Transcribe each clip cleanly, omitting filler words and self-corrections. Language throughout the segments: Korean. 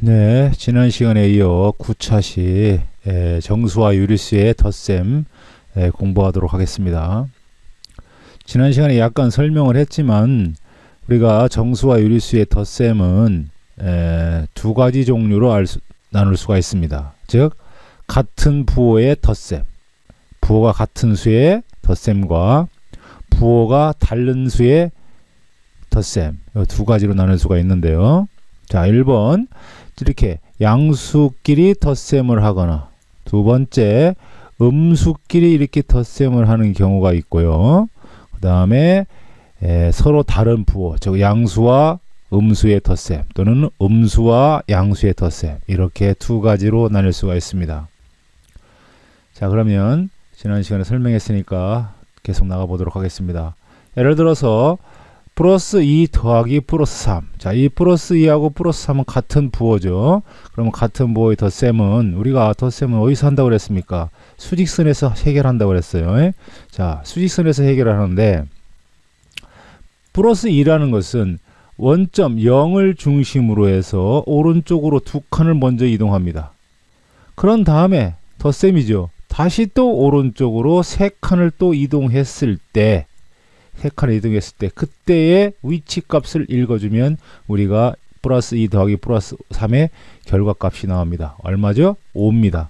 네, 지난 시간에 이어 9차시 정수와 유리수의 덧셈 공부하도록 하겠습니다. 지난 시간에 약간 설명을 했지만 우리가 정수와 유리수의 덧셈은 두 가지 종류로 나눌 수가 있습니다. 즉 같은 부호의 덧셈, 부호가 같은 수의 덧셈과 부호가 다른 수의 덧셈, 이 두 가지로 나눌 수가 있는데요. 자, 1번 이렇게 양수끼리 덧셈을 하거나, 두 번째 음수끼리 이렇게 덧셈을 하는 경우가 있고요. 그 다음에 서로 다른 부호, 즉 양수와 음수의 덧셈 또는 음수와 양수의 덧셈, 이렇게 두 가지로 나눌 수가 있습니다. 자, 그러면 지난 시간에 설명했으니까 계속 나가보도록 하겠습니다. 예를 들어서 플러스 2 더하기 플러스 3. 자, 이 플러스 2하고 플러스 3은 같은 부호죠. 그러면 같은 부호의 덧셈은, 우리가 덧셈은 어디서 한다고 그랬습니까? 수직선에서 해결한다고 그랬어요. 자, 수직선에서 해결을 하는데, 플러스 2라는 것은 원점 0을 중심으로 해서 오른쪽으로 두 칸을 먼저 이동합니다. 그런 다음에 덧셈이죠. 다시 또 오른쪽으로 세 칸을 또 이동했을 때, 그때의 위치 값을 읽어주면 우리가 플러스 2 더하기 플러스 3의 결과값이 나옵니다. 얼마죠? 5입니다.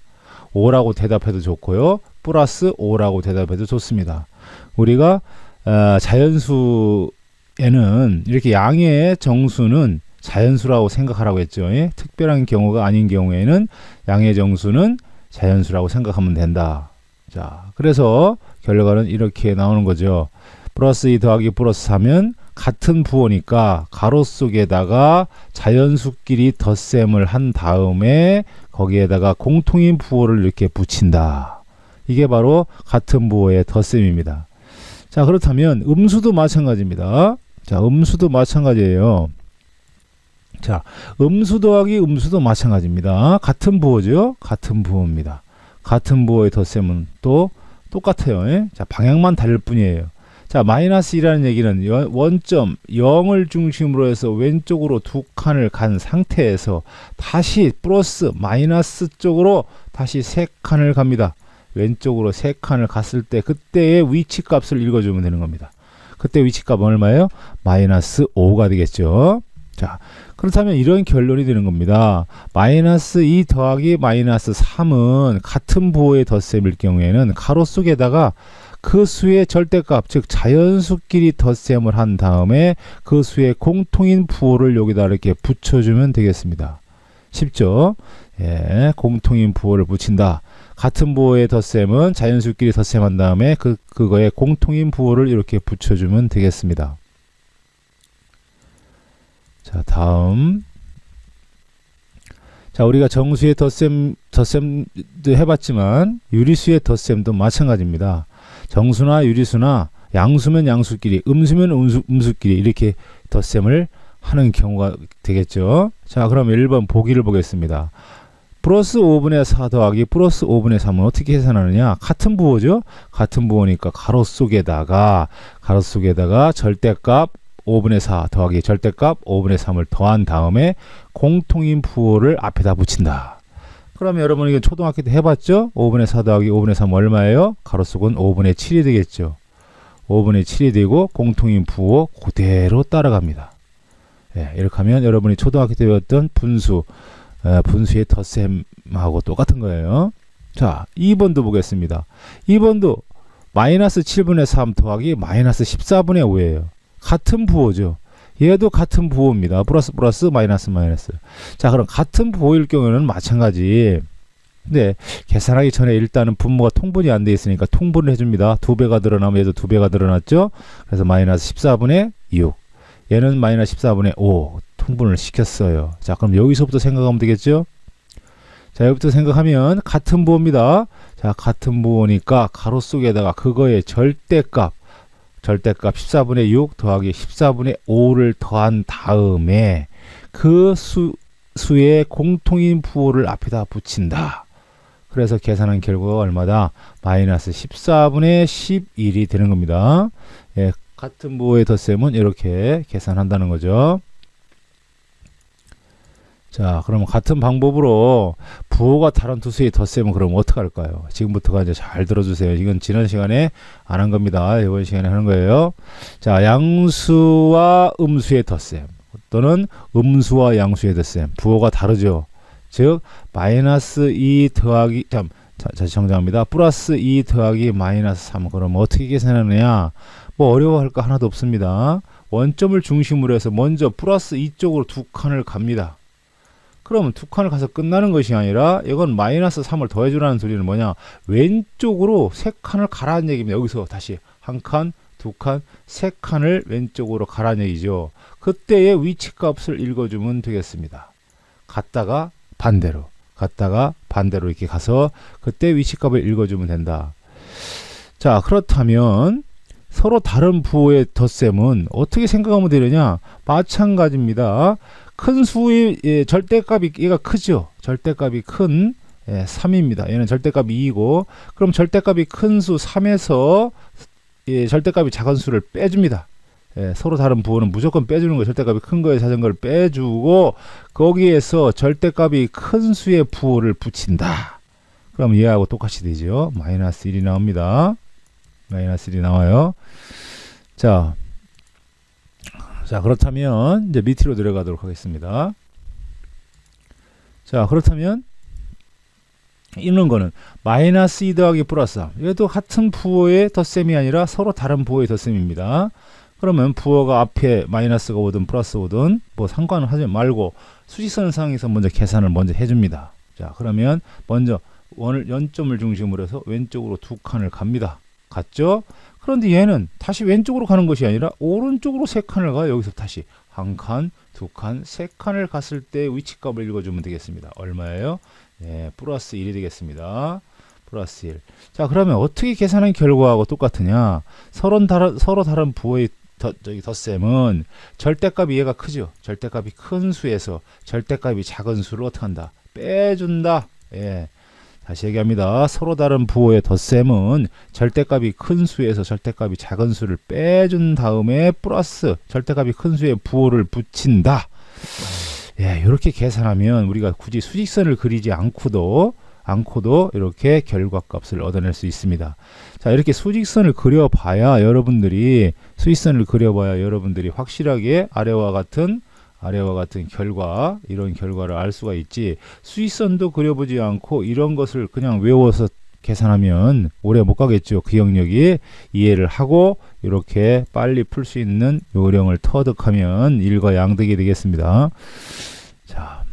5라고 대답해도 좋고요. 플러스 5라고 대답해도 좋습니다. 우리가 자연수에는 이렇게 양의 정수는 자연수라고 생각하라고 했죠. 특별한 경우가 아닌 경우에는 양의 정수는 자연수라고 생각하면 된다. 자, 그래서 결과는 이렇게 나오는 거죠. 플러스 2 더하기 플러스 3은 같은 부호니까 가로 속에다가 자연수끼리 덧셈을 한 다음에 거기에다가 공통인 부호를 이렇게 붙인다. 이게 바로 같은 부호의 덧셈입니다. 자, 그렇다면 음수도 마찬가지입니다. 자, 음수도 마찬가지예요. 자, 음수 더하기 음수도 마찬가지입니다. 같은 부호죠. 같은 부호입니다. 같은 부호의 덧셈은 또 똑같아요. 자, 방향만 다를 뿐이에요. 자, 마이너스 2라는 얘기는 원점 0을 중심으로 해서 왼쪽으로 두 칸을 간 상태에서 다시 플러스 마이너스 쪽으로 다시 세 칸을 갑니다. 왼쪽으로 세 칸을 갔을 때 그때의 위치 값을 읽어주면 되는 겁니다. 그때 위치 값은 얼마예요? 마이너스 5가 되겠죠. 자, 그렇다면 이런 결론이 되는 겁니다. 마이너스 2 더하기 마이너스 3은 같은 부호의 덧셈일 경우에는 가로 속에다가 그 수의 절대값, 즉 자연수끼리 덧셈을 한 다음에 그 수의 공통인 부호를 여기다 이렇게 붙여주면 되겠습니다. 쉽죠? 예, 공통인 부호를 붙인다. 같은 부호의 덧셈은 자연수끼리 덧셈한 다음에 그거의 공통인 부호를 이렇게 붙여주면 되겠습니다. 자, 다음. 자, 우리가 정수의 덧셈도 해봤지만 유리수의 덧셈도 마찬가지입니다. 정수나 유리수나 양수면 양수끼리, 음수면 음수끼리 이렇게 덧셈을 하는 경우가 되겠죠. 자, 그럼 1번 보기를 보겠습니다. 플러스 5분의 4 더하기 플러스 5분의 3은 어떻게 계산하느냐? 같은 부호죠. 같은 부호니까 가로 속에다가 절대값 5분의 4 더하기 절대값 5분의 3을 더한 다음에 공통인 부호를 앞에다 붙인다. 그러면 여러분 이거 초등학교 때 해봤죠? 5분의 4 더하기 5분의 3 얼마예요? 가로속은 5분의 7이 되겠죠. 5분의 7이 되고 공통인 부호 그대로 따라갑니다. 예, 이렇게 하면 여러분이 초등학교 때 배웠던 분수의 덧셈하고 똑같은 거예요. 자, 2번도 보겠습니다. 2번도 마이너스 7분의 3 더하기 마이너스 14분의 5예요. 같은 부호죠. 얘도 같은 부호입니다. 플러스 마이너스. 자, 그럼 같은 부호일 경우에는 마찬가지. 근데 계산하기 전에 일단은 분모가 통분이 안 돼 있으니까 통분을 해줍니다. 2배가 늘어나면 얘도 2배가 늘어났죠. 그래서 마이너스 14분의 6. 얘는 마이너스 14분의 5. 통분을 시켰어요. 자, 그럼 여기서부터 생각하면 되겠죠. 자, 여기부터 생각하면 같은 부호입니다. 자, 같은 부호니까 가로 속에다가 그거의 절대값 14분의 6 더하기 14분의 5를 더한 다음에 그 수의 공통인 부호를 앞에다 붙인다. 그래서 계산한 결과가 얼마다? 마이너스 14분의 11이 되는 겁니다. 예, 같은 부호의 덧셈은 이렇게 계산한다는 거죠. 자, 그러면 같은 방법으로 부호가 다른 두 수의 덧셈은 그럼 어떻게 할까요? 지금부터가 이제 잘 들어주세요. 이건 지난 시간에 안 한 겁니다. 이번 시간에 하는 거예요. 자, 양수와 음수의 덧셈 또는 음수와 양수의 덧셈. 부호가 다르죠. 즉 마이너스 2 더하기 다시 정정합니다. 플러스 2 더하기 마이너스 3. 그럼 어떻게 계산하느냐? 뭐 어려워할 거 하나도 없습니다. 원점을 중심으로 해서 먼저 플러스 2 쪽으로 두 칸을 갑니다. 그러면 두 칸을 가서 끝나는 것이 아니라 이건 마이너스 3을 더해주라는 소리는 뭐냐? 왼쪽으로 세 칸을 가라는 얘기입니다. 여기서 다시 한 칸, 두 칸, 세 칸을 왼쪽으로 가라는 얘기죠. 그때의 위치값을 읽어주면 되겠습니다. 갔다가 반대로 이렇게 가서 그때 위치값을 읽어주면 된다. 자, 그렇다면 서로 다른 부호의 덧셈은 어떻게 생각하면 되느냐? 마찬가지입니다. 큰 수의 절대값이 얘가 크죠. 절대값이 큰 3입니다. 얘는 절대값이 2이고 그럼 절대값이 큰 수 3에서 절대값이 작은 수를 빼줍니다. 서로 다른 부호는 무조건 빼주는 거예요. 절대값이 큰 거에 작은 걸 빼주고 거기에서 절대값이 큰 수의 부호를 붙인다. 그럼 얘하고 똑같이 되죠. 마이너스 1이 나옵니다. 마이너스 1이 나와요. 자, 그렇다면 이제 밑으로 내려가도록 하겠습니다. 자, 그렇다면 이런 거는 마이너스 2 더하기 플러스 3. 얘도 같은 부호의 덧셈이 아니라 서로 다른 부호의 덧셈입니다. 그러면 부호가 앞에 마이너스가 오든 플러스 오든 뭐 상관은 하지 말고 수직선상에서 먼저 계산을 먼저 해줍니다. 자, 그러면 먼저 원점을 중심으로 해서 왼쪽으로 두 칸을 갑니다. 갔죠? 그런데 얘는 다시 왼쪽으로 가는 것이 아니라 오른쪽으로 세 칸을 가요. 여기서 다시 한 칸, 두 칸, 세 칸을 갔을 때 위치값을 읽어주면 되겠습니다. 얼마예요? 네, 플러스 1이 되겠습니다. 플러스 1. 자, 그러면 어떻게 계산한 결과하고 똑같으냐? 서로 다른 부호의 덧셈은 절대값이 얘가 크죠. 절대값이 큰 수에서 절대값이 작은 수를 어떻게 한다? 빼준다. 예. 다시 얘기합니다. 서로 다른 부호의 덧셈은 절대값이 큰 수에서 절대값이 작은 수를 빼준 다음에 플러스 절대값이 큰 수의 부호를 붙인다. 예, 이렇게 계산하면 우리가 굳이 수직선을 그리지 않고도 이렇게 결과값을 얻어낼 수 있습니다. 자, 이렇게 수직선을 그려봐야 여러분들이 확실하게 아래와 같은 결과, 이런 결과를 알 수가 있지. 수직선도 그려보지 않고 이런 것을 그냥 외워서 계산하면 오래 못 가겠죠. 기억력이. 이해를 하고 이렇게 빨리 풀 수 있는 요령을 터득하면 일과 양득이 되겠습니다. 자,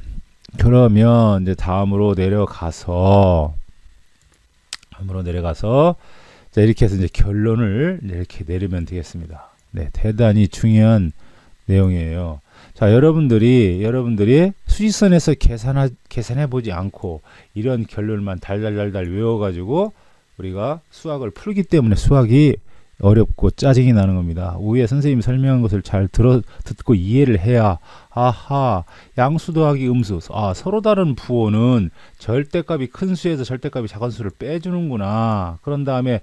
그러면 이제 다음으로 내려가서 자, 이렇게 해서 이제 결론을 이렇게 내리면 되겠습니다. 네, 대단히 중요한 내용이에요. 자, 여러분들이 수직선에서 계산해 보지 않고 이런 결론만 달달달달 외워가지고 우리가 수학을 풀기 때문에 수학이 어렵고 짜증이 나는 겁니다. 위에 선생님이 설명한 것을 잘 듣고 이해를 해야 아하, 양수 더하기 음수, 서로 다른 부호는 절대값이 큰 수에서 절대값이 작은 수를 빼주는구나. 그런 다음에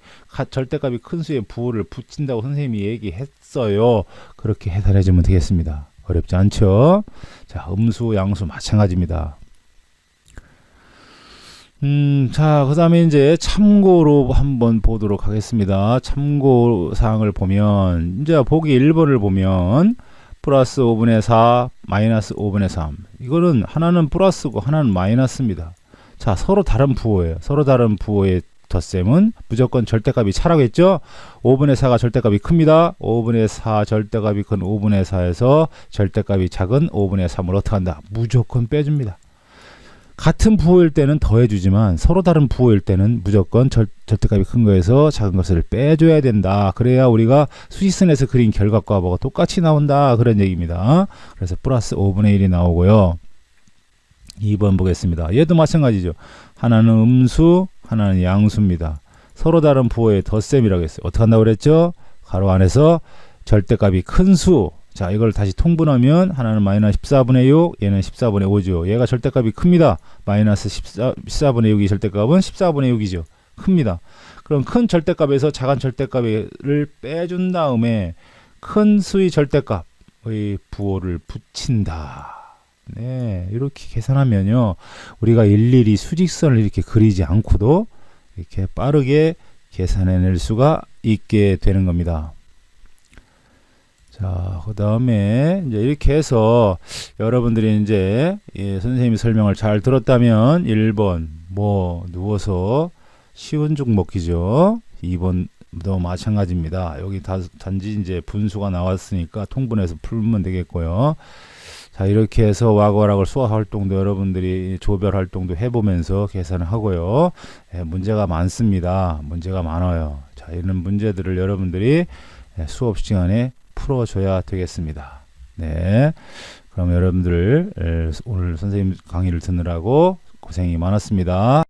절대값이 큰 수의 부호를 붙인다고 선생님이 얘기했어요. 그렇게 해설해 주면 되겠습니다. 어렵지 않죠? 자, 음수, 양수 마찬가지입니다. 자, 그 다음에 이제 참고로 한번 보도록 하겠습니다. 참고 사항을 보면, 이제 보기 1번을 보면, 플러스 5분의 4, 마이너스 5분의 3. 이거는 하나는 플러스고 하나는 마이너스입니다. 자, 서로 다른 부호예요. 서로 다른 부호의 덧셈은 무조건 절대값이 차라겠죠? 5분의 4가 절대값이 큽니다. 5분의 4 절대값이 큰 5분의 4에서 절대값이 작은 5분의 3을 어떻게 한다? 무조건 빼줍니다. 같은 부호일 때는 더해주지만 서로 다른 부호일 때는 무조건 절대값이 큰 거에서 작은 것을 빼줘야 된다. 그래야 우리가 수직선에서 그린 결과값하고 똑같이 나온다. 그런 얘기입니다. 그래서 플러스 5분의 1이 나오고요. 2번 보겠습니다. 얘도 마찬가지죠. 하나는 음수, 하나는 양수입니다. 서로 다른 부호의 덧셈이라고 했어요. 어떻게 한다고 그랬죠? 가로 안에서 절대값이 큰 수. 자, 이걸 다시 통분하면 하나는 마이너스 14분의 6, 얘는 14분의 5죠. 얘가 절대값이 큽니다. 마이너스 14분의 6이 절대값은 14분의 6이죠. 큽니다. 그럼 큰 절대값에서 작은 절대값을 빼준 다음에 큰 수의 절대값의 부호를 붙인다. 네, 이렇게 계산하면요, 우리가 일일이 수직선을 이렇게 그리지 않고도 이렇게 빠르게 계산해낼 수가 있게 되는 겁니다. 자, 그 다음에 이제 이렇게 해서 여러분들이 이제 선생님이 설명을 잘 들었다면 1번 뭐 누워서 쉬운 죽 먹기죠. 2번도 마찬가지입니다. 여기 단지 이제 분수가 나왔으니까 통분해서 풀면 되겠고요. 자, 이렇게 해서 와과락을 수학 활동도 여러분들이 조별 활동도 해보면서 계산을 하고요. 문제가 많습니다. 문제가 많아요. 자, 이런 문제들을 여러분들이 수업 시간에 풀어줘야 되겠습니다. 네. 그럼 여러분들 오늘 선생님 강의를 듣느라고 고생이 많았습니다.